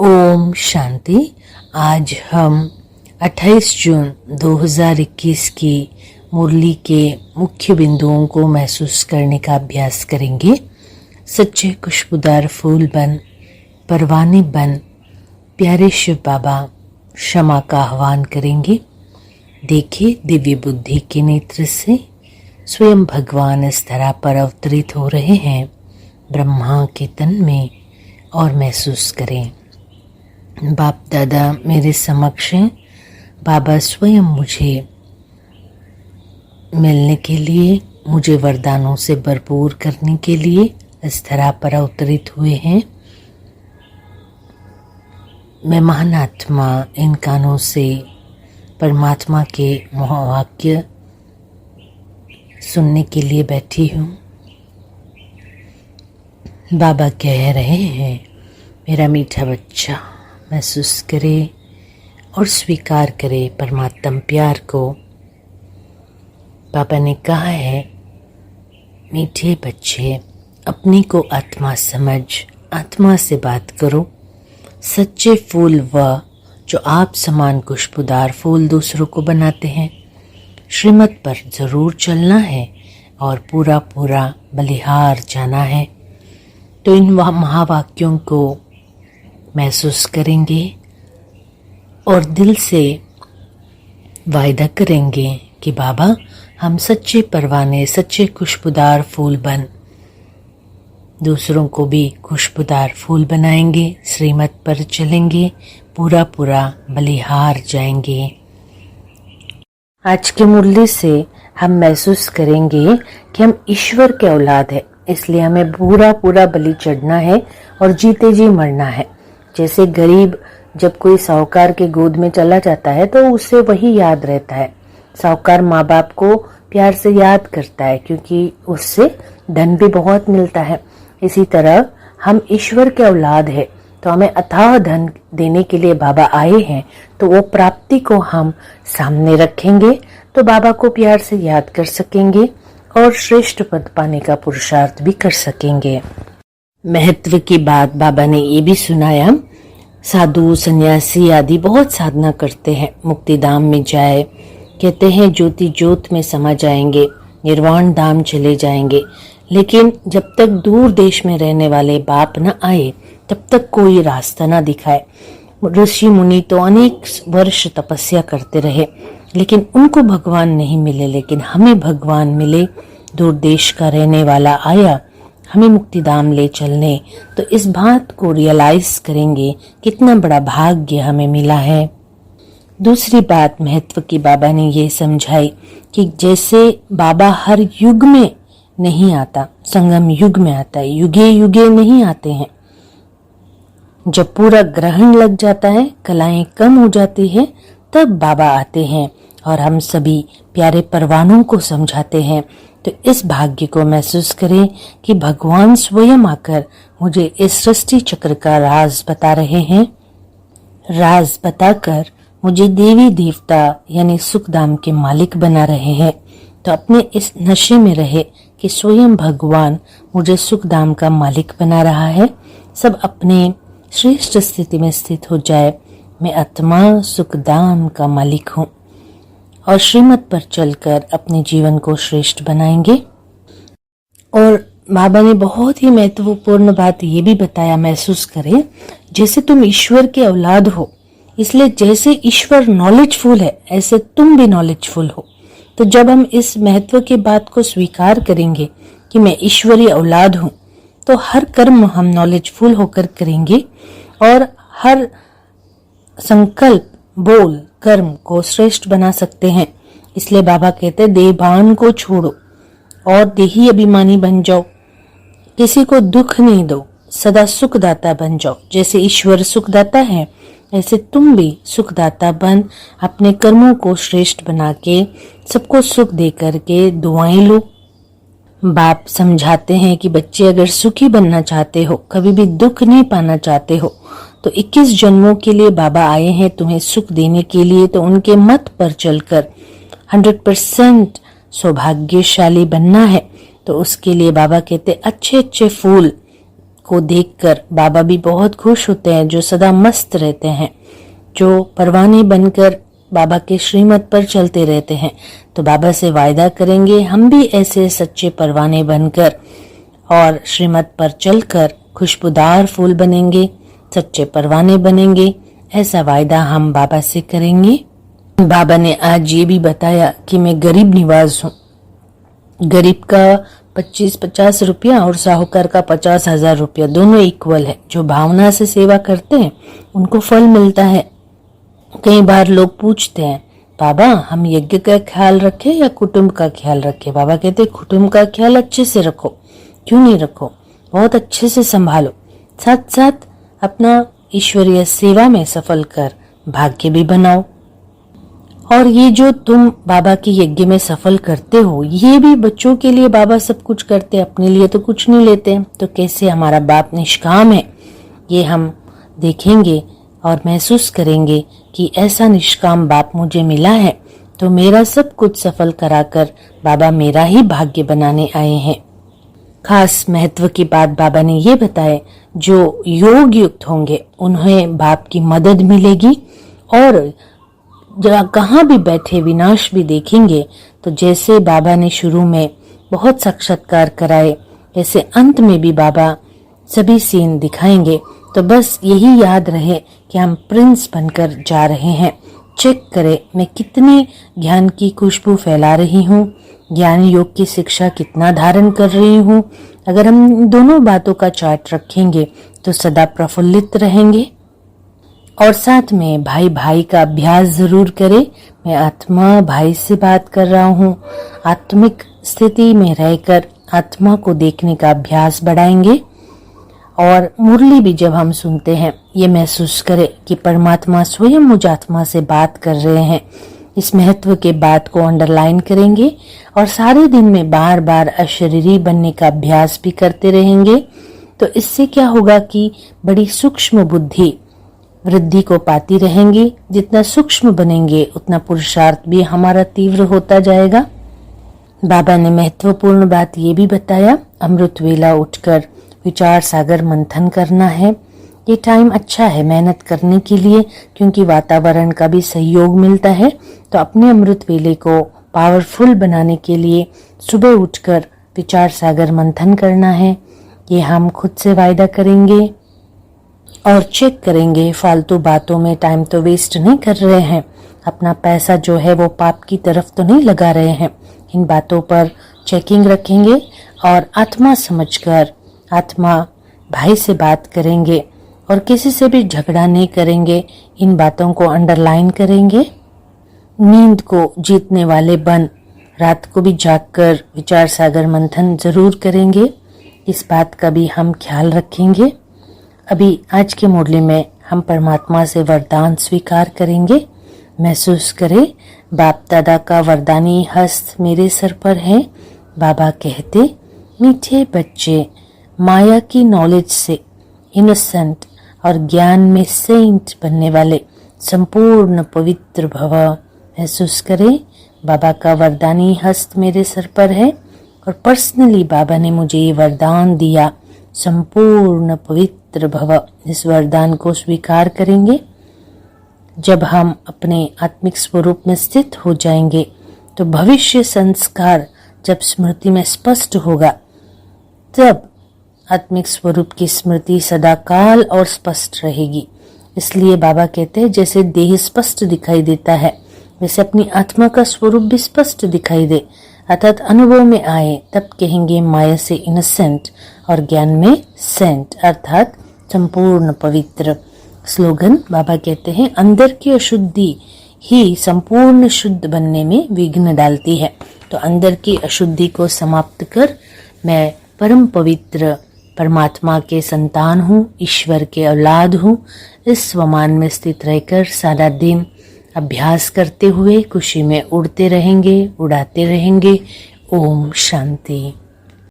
ओम शांति। आज हम 28 जून 2021 की मुरली के मुख्य बिंदुओं को महसूस करने का अभ्यास करेंगे। सच्चे खुशबूदार फूल बन, परवाने बन, प्यारे शिव बाबा क्षमा का आह्वान करेंगे। देखिए, दिव्य बुद्धि के नेत्र से स्वयं भगवान इस धरा पर अवतरित हो रहे हैं, ब्रह्मा के तन में, और महसूस करें बाप दादा मेरे समक्ष हैं। बाबा स्वयं मुझे मिलने के लिए, मुझे वरदानों से भरपूर करने के लिए इस धरा पर अवतरित हुए हैं। मैं महान आत्मा इन कानों से परमात्मा के महावाक्य सुनने के लिए बैठी हूँ। बाबा कह रहे हैं, मेरा मीठा बच्चा महसूस करे और स्वीकार करे परमात्म प्यार को। पापा ने कहा है, मीठे बच्चे अपनी को आत्मा समझ, आत्मा से बात करो। सच्चे फूल वह जो आप समान खुशबूदार फूल दूसरों को बनाते हैं। श्रीमत पर जरूर चलना है और पूरा पूरा बलिहार जाना है। तो इन महावाक्यों को महसूस करेंगे और दिल से वायदा करेंगे कि बाबा हम सच्चे परवाने, सच्चे खुशबूदार फूल बन दूसरों को भी खुशबूदार फूल बनाएंगे। श्रीमत पर चलेंगे, पूरा पूरा बलिहार जाएंगे। आज के मुरली से हम महसूस करेंगे कि हम ईश्वर के औलाद हैं, इसलिए हमें पूरा पूरा बलि चढ़ना है और जीते जी मरना है। जैसे गरीब जब कोई साहूकार के गोद में चला जाता है तो उसे वही याद रहता है। साहूकार माँ बाप को प्यार से याद करता है क्योंकि उससे धन भी बहुत मिलता है। इसी तरह हम ईश्वर के औलाद हैं, तो हमें अथाह धन देने के लिए बाबा आए हैं। तो वो प्राप्ति को हम सामने रखेंगे तो बाबा को प्यार से याद कर सकेंगे और श्रेष्ठ पद पाने का पुरुषार्थ भी कर सकेंगे। महत्व की बात बाबा ने ये भी सुनाया, साधु सन्यासी आदि बहुत साधना करते हैं, मुक्तिधाम में जाए, कहते हैं ज्योति ज्योत में समा जाएंगे, निर्वाण धाम चले जाएंगे। लेकिन जब तक दूर देश में रहने वाले बाप न आए तब तक कोई रास्ता न दिखाए। ऋषि मुनि तो अनेक वर्ष तपस्या करते रहे लेकिन उनको भगवान नहीं मिले, लेकिन हमें भगवान मिले। दूर देश का रहने वाला आया हमें मुक्तिधाम ले चलने। तो इस बात को रियलाइज करेंगे कितना बड़ा भाग्य हमें मिला है। दूसरी बात महत्व की बाबा ने ये समझाई कि जैसे बाबा हर युग में नहीं आता, संगम युग में आता है, युगे युगे नहीं आते हैं। जब पूरा ग्रहण लग जाता है, कलाएं कम हो जाती है, तब बाबा आते हैं और हम सभी प्यारे परवानों को समझाते हैं। तो इस भाग्य को महसूस करें कि भगवान स्वयं आकर मुझे इस सृष्टि चक्र का राज बता रहे हैं। राज बताकर मुझे देवी देवता यानी सुखधाम के मालिक बना रहे हैं। तो अपने इस नशे में रहे कि स्वयं भगवान मुझे सुखधाम का मालिक बना रहा है। सब अपने श्रेष्ठ स्थिति में स्थित हो जाए। मैं आत्मा सुखधाम का मालिक हूँ और श्रीमत पर चलकर अपने जीवन को श्रेष्ठ बनाएंगे। और बाबा ने बहुत ही महत्वपूर्ण बात ये भी बताया, महसूस करें जैसे तुम ईश्वर के औलाद हो, इसलिए जैसे ईश्वर नॉलेजफुल है ऐसे तुम भी नॉलेजफुल हो। तो जब हम इस महत्व की बात को स्वीकार करेंगे कि मैं ईश्वरीय औलाद हूँ, तो हर कर्म हम नॉलेजफुल होकर करेंगे और हर संकल्प, बोल, कर्म को श्रेष्ठ बना सकते हैं। इसलिए बाबा कहते हैं देहभान को छोड़ो और देही अभिमानी बन जाओ। किसी को दुख नहीं दो, सदा सुखदाता बन जाओ। जैसे ईश्वर सुखदाता है ऐसे तुम भी सुखदाता बन अपने कर्मों को श्रेष्ठ बना के सबको सुख दे करके दुआएं लो। बाप समझाते हैं कि बच्चे अगर सुखी बनना चाहते हो, कभी भी दुख नहीं पाना चाहते हो, तो 21 जन्मों के लिए बाबा आए हैं तुम्हें सुख देने के लिए। तो उनके मत पर चलकर 100% सौभाग्यशाली बनना है। तो उसके लिए बाबा कहते अच्छे अच्छे फूल को देखकर बाबा भी बहुत खुश होते हैं, जो सदा मस्त रहते हैं, जो परवाने बनकर बाबा के श्रीमत पर चलते रहते हैं। तो बाबा से वायदा करेंगे हम भी ऐसे सच्चे परवाने बनकर और श्रीमत पर चलकर खुशबूदार फूल बनेंगे, सच्चे परवाने बनेंगे। ऐसा वायदा हम बाबा से करेंगे। बाबा ने आज ये भी बताया कि मैं गरीब निवाज हूँ। गरीब का 25-50 रुपया और साहूकार का 50,000 रुपया दोनों इक्वल है। जो भावना से सेवा करते हैं उनको फल मिलता है। कई बार लोग पूछते हैं, बाबा हम यज्ञ का ख्याल रखें या कुटुंब का ख्याल रखें? बाबा कहते हैं कुटुंब का ख्याल अच्छे से रखो। क्यों नहीं रखो, बहुत अच्छे से संभालो, साथ साथ अपना ईश्वरीय सेवा में सफल कर भाग्य भी बनाओ। और ये जो तुम बाबा के यज्ञ में सफल करते हो, ये भी बच्चों के लिए बाबा सब कुछ करते हैं, अपने लिए तो कुछ नहीं लेते। तो कैसे हमारा बाप निष्काम है, ये हम देखेंगे और महसूस करेंगे कि ऐसा निष्काम बाप मुझे मिला है तो मेरा सब कुछ सफल कराकर बाबा मेरा ही भाग्य बनाने आए हैं। खास महत्व की बात बाबा ने ये बताए, जो योग युक्त होंगे उन्हें बाप की मदद मिलेगी और कहाँ भी बैठे विनाश भी देखेंगे। तो जैसे बाबा ने शुरू में बहुत साक्षात्कार कराए, ऐसे अंत में भी बाबा सभी सीन दिखाएंगे। तो बस यही याद रहे कि हम प्रिंस बनकर जा रहे हैं। चेक करें मैं कितने ज्ञान की खुशबू फैला रही हूँ, ज्ञान योग की शिक्षा कितना धारण कर रही हूँ। अगर हम दोनों बातों का चार्ट रखेंगे तो सदा प्रफुल्लित रहेंगे। और साथ में भाई भाई का अभ्यास जरूर करें। मैं आत्मा भाई से बात कर रहा हूँ। आत्मिक स्थिति में रहकर आत्मा को देखने का अभ्यास बढ़ाएंगे। और मुरली भी जब हम सुनते हैं ये महसूस करें कि परमात्मा स्वयं मुझ आत्मा से बात कर रहे हैं। इस महत्व के बात को अंडरलाइन करेंगे और सारे दिन में बार बार अशरीरी बनने का अभ्यास भी करते रहेंगे। तो इससे क्या होगा कि बड़ी सूक्ष्म बुद्धि वृद्धि को पाती रहेंगी। जितना सूक्ष्म बनेंगे उतना पुरुषार्थ भी हमारा तीव्र होता जाएगा। बाबा ने महत्वपूर्ण बात ये भी बताया, अमृत वेला उठकर विचार सागर मंथन करना है। ये टाइम अच्छा है मेहनत करने के लिए, क्योंकि वातावरण का भी सहयोग मिलता है। तो अपने अमृत वेले को पावरफुल बनाने के लिए सुबह उठकर विचार सागर मंथन करना है। ये हम खुद से वायदा करेंगे और चेक करेंगे फालतू बातों में टाइम तो वेस्ट नहीं कर रहे हैं, अपना पैसा जो है वो पाप की तरफ तो नहीं लगा रहे हैं। इन बातों पर चेकिंग रखेंगे और आत्मा समझकर आत्मा भाई से बात करेंगे और किसी से भी झगड़ा नहीं करेंगे। इन बातों को अंडरलाइन करेंगे। नींद को जीतने वाले बन रात को भी जागकर विचार सागर मंथन जरूर करेंगे। इस बात का भी हम ख्याल रखेंगे। अभी आज के मुरली में हम परमात्मा से वरदान स्वीकार करेंगे। महसूस करें बाप दादा का वरदानी हस्त मेरे सर पर है। बाबा कहते, मीठे बच्चे माया की नॉलेज से इनोसेंट और ज्ञान में सेंट बनने वाले संपूर्ण पवित्र भव। महसूस करें बाबा का वरदानी हस्त मेरे सर पर है और पर्सनली बाबा ने मुझे ये वरदान दिया, संपूर्ण पवित्र भव। इस वरदान को स्वीकार करेंगे। जब हम अपने आत्मिक स्वरूप में स्थित हो जाएंगे तो भविष्य संस्कार जब स्मृति में स्पष्ट होगा, तब आत्मिक स्वरूप की स्मृति सदा काल और स्पष्ट रहेगी। इसलिए बाबा कहते हैं जैसे देह स्पष्ट दिखाई देता है वैसे अपनी आत्मा का स्वरूप भी स्पष्ट दिखाई दे, अर्थात अनुभव में आए, तब कहेंगे माया से इनोसेंट और ज्ञान में सेंट, अर्थात संपूर्ण पवित्र। स्लोगन बाबा कहते हैं अंदर की अशुद्धि ही संपूर्ण शुद्ध बनने में विघ्न डालती है। तो अंदर की अशुद्धि को समाप्त कर मैं परम पवित्र परमात्मा के संतान हूँ, ईश्वर के औलाद हूँ। इस स्वमान में स्थित रहकर सारा दिन अभ्यास करते हुए खुशी में उड़ते रहेंगे, उड़ाते रहेंगे। ओम शांति।